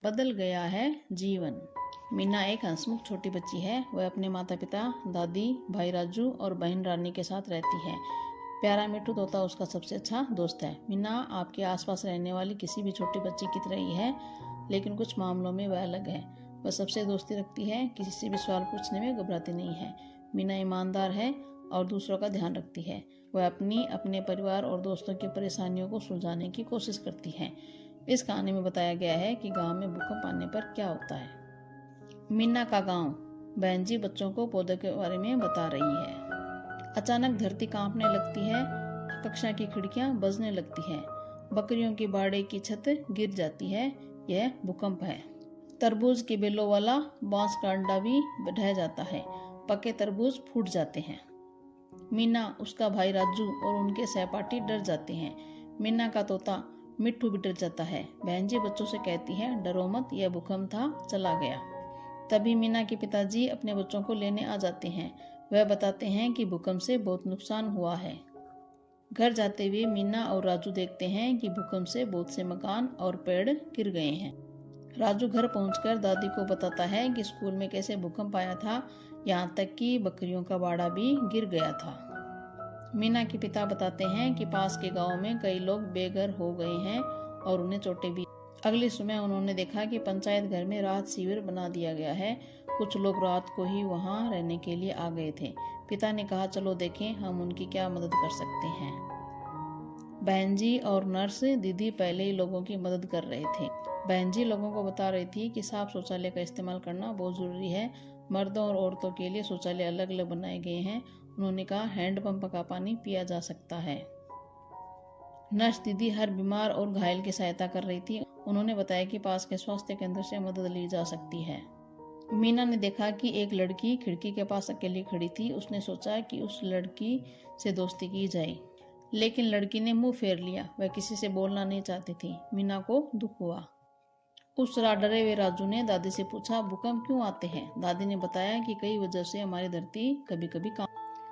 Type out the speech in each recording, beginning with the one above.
बदल गया है जीवन। मीना एक हंसमुख छोटी बच्ची है। वह अपने माता पिता, दादी, भाई राजू और बहन रानी के साथ रहती है। प्यारा मिट्टू तोता उसका सबसे अच्छा दोस्त है। मीना आपके आसपास रहने वाली किसी भी छोटी बच्ची की तरह ही है, लेकिन कुछ मामलों में वह अलग है। वह सबसे दोस्ती रखती है, किसी से भी सवाल पूछने में घबराती नहीं है। मीना ईमानदार है और दूसरों का ध्यान रखती है। वह अपने परिवार और दोस्तों की परेशानियों को सुलझाने की कोशिश करती है। इस कहानी में बताया गया है कि गांव में भूकंप आने पर क्या होता है। मीना का गांव। बहन जी बच्चों को पौधों के बारे में बता रही है। अचानक धरती कांपने लगती है, कक्षा की खिड़कियां बजने लगती है, बकरियों की बाड़े की छत गिर जाती है। यह भूकंप है। तरबूज के बेलों वाला बांस का अंडा भी ढह जाता है, पके तरबूज फूट जाते हैं। मीना, उसका भाई राजू और उनके सहपाठी डर जाते हैं। मीना का तोता मिट्टू भी डर जाता है। बहन जी बच्चों से कहती है, डरो मत, यह भूकंप था, चला गया। तभी मीना के पिताजी अपने बच्चों को लेने आ जाते हैं। वह बताते हैं कि भूकंप से बहुत नुकसान हुआ है। घर जाते हुए मीना और राजू देखते हैं कि भूकंप से बहुत से मकान और पेड़ गिर गए हैं। राजू घर पहुंचकर दादी को बताता है कि स्कूल में कैसे भूकंप आया था, यहाँ तक कि बकरियों का बाड़ा भी गिर गया था। मीना के पिता बताते हैं कि पास के गांव में कई लोग बेघर हो गए हैं और उन्हें चोटें भी। अगली सुबह उन्होंने देखा कि पंचायत घर में राहत शिविर बना दिया गया है। कुछ लोग रात को ही वहां रहने के लिए आ गए थे। पिता ने कहा, चलो देखें हम उनकी क्या मदद कर सकते हैं। बहन जी और नर्स दीदी पहले ही लोगों की मदद कर रहे थे। बहन जी लोगों को बता रही थी कि साफ शौचालय का इस्तेमाल करना बहुत जरूरी है। मर्दों और औरतों के लिए शौचालय अलग अलग बनाए गए हैं। उन्होंने कहा, हैंडपंप का पानी पिया जा सकता है। नर्स दीदी हर बीमार और घायल की सहायता कर रही थी। उन्होंने बताया कि पास के स्वास्थ्य केंद्र से मदद ली जा सकती है। मीना ने देखा कि एक लड़की खिड़की के पास अकेली खड़ी थी। उसने सोचा कि उस लड़की से दोस्ती की जाए, लेकिन लड़की ने मुंह फेर लिया। वह किसी से बोलना नहीं चाहती थी। मीना को दुख हुआ। उस रात डरे हुए राजू ने दादी से पूछा, भूकंप क्यों आते हैं? दादी ने बताया कि कई वजह से हमारी धरती कभी कभी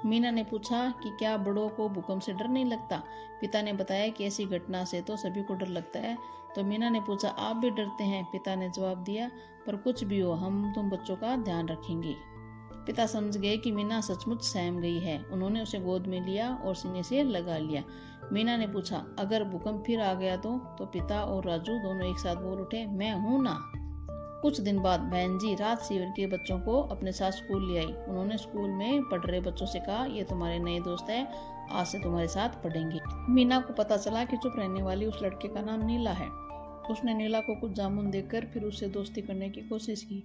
मीना ने पूछा कि क्या बड़ों को भूकंप से डर नहीं लगता? पिता ने बताया कि ऐसी घटना से तो सभी को डर लगता है। तो मीना ने पूछा, आप भी डरते हैं? पिता ने जवाब दिया, पर कुछ भी हो हम तुम बच्चों का ध्यान रखेंगे। पिता समझ गए कि मीना सचमुच सहम गई है। उन्होंने उसे गोद में लिया और सीने से लगा लिया। मीना ने पूछा, अगर भूकंप फिर आ गया तो पिता और राजू दोनों एक साथ बोल उठे, मैं हूं ना। कुछ दिन बाद बहन जी रात शिविर के बच्चों को अपने साथ स्कूल ले आई। उन्होंने स्कूल में पढ़ रहे बच्चों से कहा, ये तुम्हारे नए दोस्त है, आज से तुम्हारे साथ पढ़ेंगे। मीना को पता चला कि चुप रहने वाली उस लड़के का नाम नीला है। उसने नीला को कुछ जामुन देकर फिर उससे दोस्ती करने की कोशिश की,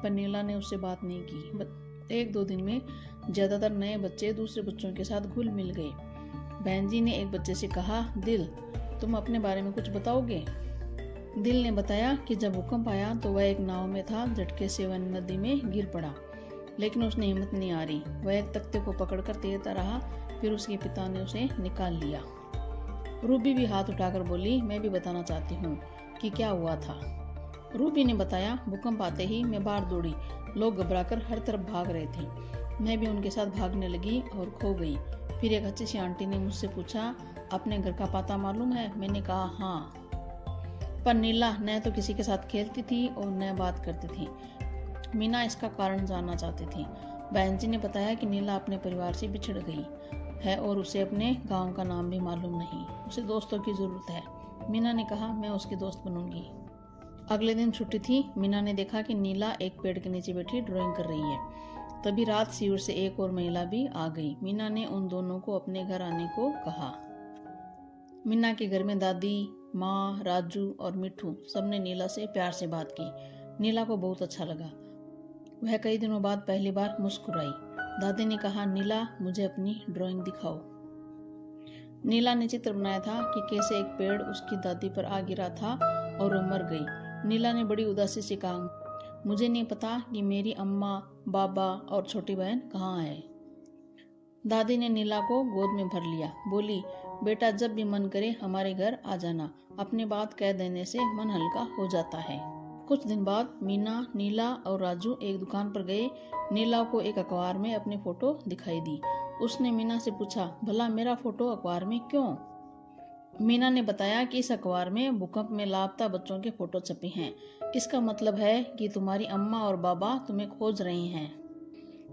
पर नीला ने उससे बात नहीं की। एक दो दिन में ज्यादातर नए बच्चे दूसरे बच्चों के साथ घुल मिल गए। बहन जी ने एक बच्चे से कहा, दिल, तुम अपने बारे में कुछ बताओगे? दिल ने बताया कि जब भूकंप आया तो वह एक नाव में था। झटके से वह नदी में गिर पड़ा, लेकिन उसने हिम्मत नहीं हारी। वह एक तख्ते को पकड़कर तैरता रहा। फिर उसके पिता ने उसे निकाल लिया। रूबी भी हाथ उठाकर बोली, मैं भी बताना चाहती हूँ कि क्या हुआ था। रूबी ने बताया, भूकंप आते ही मैं बाहर दौड़ी। लोग घबराकर हर तरफ भाग रहे थे। मैं भी उनके साथ भागने लगी और खो गई। फिर एक अच्छी सी आंटी ने मुझसे पूछा, अपने घर का पता मालूम है? मैंने कहा, हाँ, पर नीला न तो किसी के साथ खेलती थी और न बात करती थी। मीना इसका कारण जानना चाहती थी। बहन जी ने बताया कि नीला अपने परिवार से बिछड़ गई है और उसे अपने गांव का नाम भी मालूम नहीं। उसे दोस्तों की जरूरत है। मीना ने कहा, मैं उसकी दोस्त बनूंगी। अगले दिन छुट्टी थी। मीना ने देखा कि नीला एक पेड़ के नीचे बैठी ड्राइंग कर रही है। तभी रात शिविर से एक और महिला भी आ गई। मीना ने उन दोनों को अपने घर आने को कहा। मीना के घर में दादी, माँ, राजू और मिट्टू सबने नीला से प्यार से बात की। नीला को बहुत अच्छा लगा। वह कई दिनों बाद पहली बार मुस्कुराई। दादी ने कहा, नीला, मुझे अपनी ड्राइंग दिखाओ। नीला ने चित्र बनाया था कि कैसे एक पेड़ उसकी दादी पर आ गिरा था और वह मर गई। नीला ने बड़ी उदासी से कहा, मुझे नहीं पता कि मेरी अम्मा, बाबा और छोटी बहन कहाँ है। दादी ने नीला को गोद में भर लिया। बोली, बेटा, जब भी मन करे हमारे घर आ जाना। अपनी बात कह देने से मन हल्का हो जाता है। कुछ दिन बाद मीना, नीला और राजू एक दुकान पर गए। नीला को एक अखबार में अपनी फोटो दिखाई दी। उसने मीना से पूछा, भला मेरा फोटो अखबार में क्यों? मीना ने बताया कि इस अखबार में भूकंप में लापता बच्चों के फोटो छपे हैं। इसका मतलब है कि तुम्हारी अम्मा और बाबा तुम्हें खोज रहे हैं।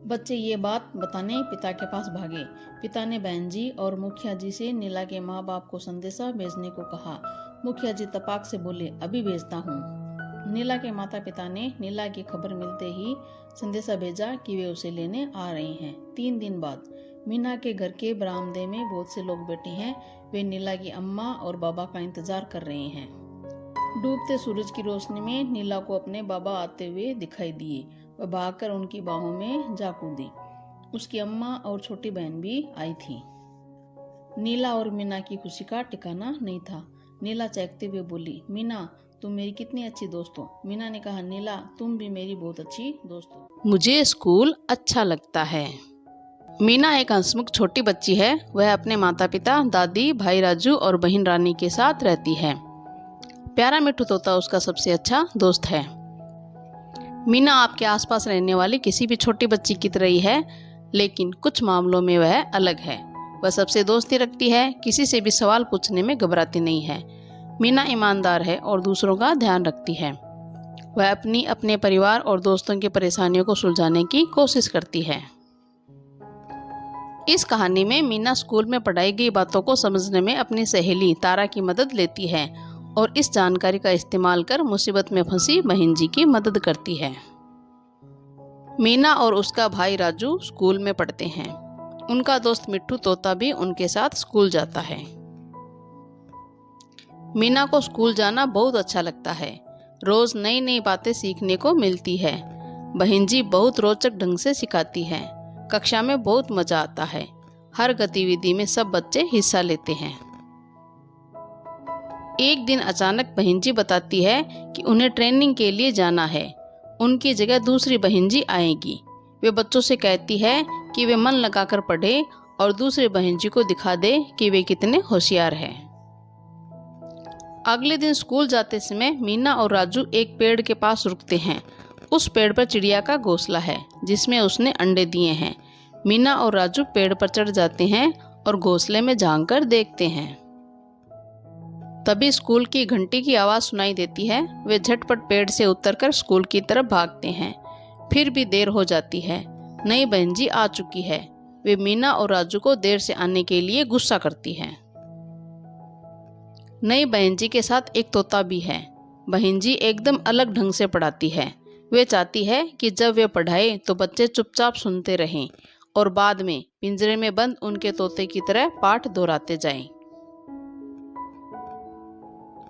बच्चे ये बात बताने पिता के पास भागे। पिता ने बहन जी और मुखिया जी से नीला के माँ बाप को संदेशा भेजने को कहा। मुखिया जी तपाक से बोले, अभी भेजता हूँ। नीला के माता पिता ने नीला की खबर मिलते ही संदेशा भेजा कि वे उसे लेने आ रहे हैं। 3 दिन बाद मीना के घर के बरामदे में बहुत से लोग बैठे हैं। वे नीला की अम्मा और बाबा का इंतजार कर रहे हैं। डूबते सूरज की रोशनी में नीला को अपने बाबा आते हुए दिखाई दिए। वह भागकर उनकी बाहों में जा कूदी। उसकी अम्मा और छोटी बहन भी आई थी। नीला और मीना की खुशी का ठिकाना नहीं था। नीला चहकते हुए बोली, मीना तुम मेरी कितनी अच्छी दोस्त हो। मीना ने कहा, नीला तुम भी मेरी बहुत अच्छी दोस्त हो। मुझे स्कूल अच्छा लगता है। मीना एक हंसमुख छोटी बच्ची है। वह अपने माता पिता, दादी, भाई राजू और बहन रानी के साथ रहती है। प्यारा मिट्ठू तोता उसका सबसे अच्छा दोस्त है। मीना आपके आसपास रहने वाली किसी भी छोटी बच्ची की तरह ही है, लेकिन कुछ मामलों में वह अलग है। वह सबसे दोस्ती रखती है, किसी से भी सवाल पूछने में घबराती नहीं है। मीना ईमानदार है और दूसरों का ध्यान रखती है। वह अपने परिवार और दोस्तों की परेशानियों को सुलझाने की कोशिश करती है। इस कहानी में मीना स्कूल में पढ़ाई गई बातों को समझने में अपनी सहेली तारा की मदद लेती है और इस जानकारी का इस्तेमाल कर मुसीबत में फंसी बहन जी की मदद करती है। मीना और उसका भाई राजू स्कूल में पढ़ते हैं। उनका दोस्त मिट्ठू तोता भी उनके साथ स्कूल जाता है। मीना को स्कूल जाना बहुत अच्छा लगता है। रोज नई नई बातें सीखने को मिलती है। बहन जी बहुत रोचक ढंग से सिखाती है। कक्षा में बहुत मजा आता है। हर गतिविधि में सब बच्चे हिस्सा लेते हैं। एक दिन अचानक बहन जी बताती है कि उन्हें ट्रेनिंग के लिए जाना है। उनकी जगह दूसरी बहन जी आएगी। वे बच्चों से कहती है कि वे मन लगाकर पढ़े और दूसरी बहन जी को दिखा दे कि वे कितने होशियार हैं। अगले दिन स्कूल जाते समय मीना और राजू एक पेड़ के पास रुकते हैं। उस पेड़ पर चिड़िया का घोंसला है जिसमें उसने अंडे दिए हैं। मीना और राजू पेड़ पर चढ़ जाते हैं और घोंसले में झांक कर देखते हैं। तभी स्कूल की घंटी की आवाज सुनाई देती है। वे झटपट पेड़ से उतरकर स्कूल की तरफ भागते हैं। फिर भी देर हो जाती है। नई बहन जी आ चुकी है। वे मीना और राजू को देर से आने के लिए गुस्सा करती है। नई बहन जी के साथ एक तोता भी है। बहन जी एकदम अलग ढंग से पढ़ाती है। वे चाहती है कि जब वे पढ़ाए तो बच्चे चुपचाप सुनते रहें और बाद में पिंजरे में बंद उनके तोते की तरह पाठ दोहराते जाएं।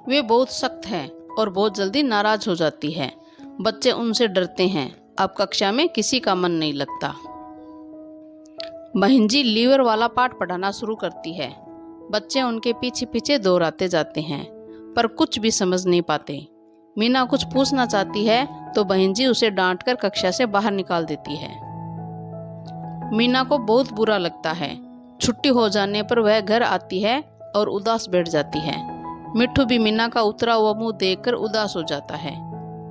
वे बहुत सख्त हैं और बहुत जल्दी नाराज हो जाती है। बच्चे उनसे डरते हैं। अब कक्षा में किसी का मन नहीं लगता। बहन जी लीवर वाला पाठ पढ़ाना शुरू करती है। बच्चे उनके पीछे पीछे दोहराते जाते हैं पर कुछ भी समझ नहीं पाते। मीना कुछ पूछना चाहती है तो बहन जी उसे डांटकर कक्षा से बाहर निकाल देती है। मीना को बहुत बुरा लगता है। छुट्टी हो जाने पर वह घर आती है और उदास बैठ जाती है। मिट्ठू भी मीना का उतरा हुआ मुंह देखकर उदास हो जाता है।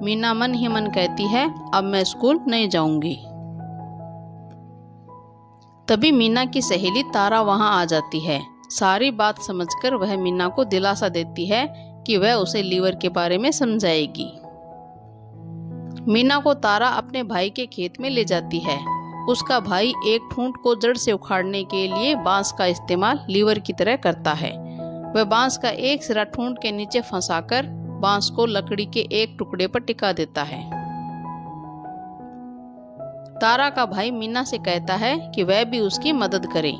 मीना मन ही मन कहती है, अब मैं स्कूल नहीं जाऊंगी। तभी मीना की सहेली तारा वहां आ जाती है। सारी बात समझकर वह मीना को दिलासा देती है कि वह उसे लीवर के बारे में समझाएगी। मीना को तारा अपने भाई के खेत में ले जाती है। उसका भाई एक ठूंठ को जड़ से उखाड़ने के लिए बांस का इस्तेमाल लीवर की तरह करता है। वह बांस का एक सिरा ठूंठ के नीचे फंसाकर बांस को लकड़ी के एक टुकड़े पर टिका देता है। तारा का भाई मीना से कहता है कि वह भी उसकी मदद करे।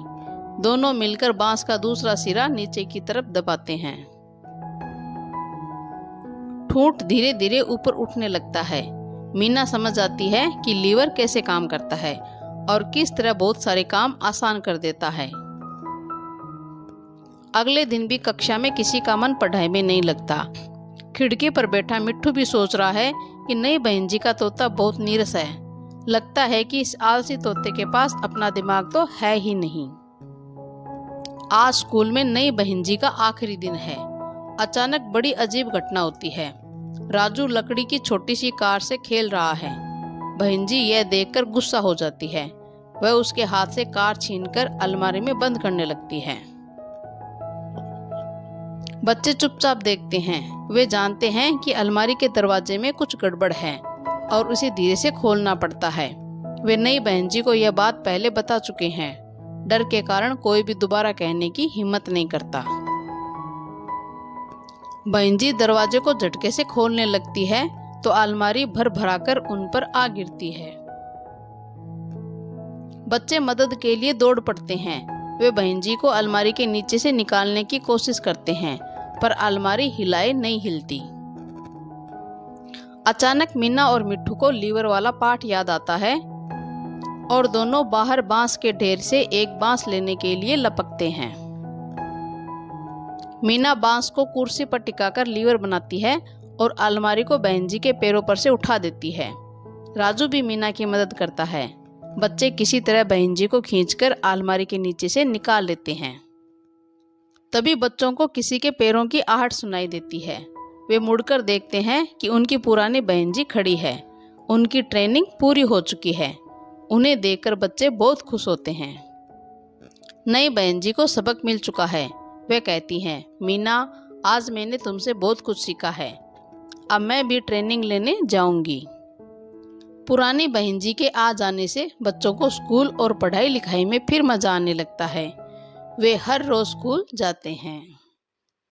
दोनों मिलकर बांस का दूसरा सिरा नीचे की तरफ दबाते हैं। ठूंठ धीरे धीरे ऊपर उठने लगता है। मीना समझ आती है कि लीवर कैसे काम करता है और किस तरह बहुत सारे काम आसान कर देता है। अगले दिन भी कक्षा में किसी का मन पढ़ाई में नहीं लगता। खिड़की पर बैठा मिट्ठू भी सोच रहा है कि नई बहन जी का तोता बहुत नीरस है। लगता है कि इस आलसी तोते के पास अपना दिमाग तो है ही नहीं। आज स्कूल में नई बहन जी का आखिरी दिन है। अचानक बड़ी अजीब घटना होती है। राजू लकड़ी की छोटी सी कार से खेल रहा है। बहन जी यह देखकर गुस्सा हो जाती है। वह उसके हाथ से कार छीनकर अलमारी में बंद करने लगती है। बच्चे चुपचाप देखते हैं। वे जानते हैं कि अलमारी के दरवाजे में कुछ गड़बड़ है और उसे धीरे से खोलना पड़ता है। वे नई बहन जी को यह बात पहले बता चुके हैं। डर के कारण कोई भी दोबारा कहने की हिम्मत नहीं करता। बहन जी दरवाजे को झटके से खोलने लगती है तो अलमारी भर भराकर उन पर आ गिरती है। बच्चे मदद के लिए दौड़ पड़ते हैं। वे बहन जी को अलमारी के नीचे से निकालने की कोशिश करते हैं, पर अलमारी हिलाए नहीं हिलती। अचानक मीना और मिट्ठू को लीवर वाला पाठ याद आता है और दोनों बाहर बांस के ढेर से एक बांस लेने के लिए लपकते हैं। मीना बांस को कुर्सी पर टिकाकर लीवर बनाती है और अलमारी को बहन जी के पैरों पर से उठा देती है। राजू भी मीना की मदद करता है। बच्चे किसी तरह बहन जी को खींचकर अलमारी के नीचे से निकाल लेते हैं। तभी बच्चों को किसी के पैरों की आहट सुनाई देती है। वे मुड़कर देखते हैं कि उनकी पुरानी बहन जी खड़ी है। उनकी ट्रेनिंग पूरी हो चुकी है। उन्हें देखकर बच्चे बहुत खुश होते हैं। नई बहन जी को सबक मिल चुका है। वे कहती हैं, मीना, आज मैंने तुमसे बहुत कुछ सीखा है। अब मैं भी ट्रेनिंग लेने जाऊंगी। पुरानी बहन जी के आ जाने से बच्चों को स्कूल और पढ़ाई लिखाई में फिर मजा आने लगता है। वे हर रोज स्कूल जाते हैं।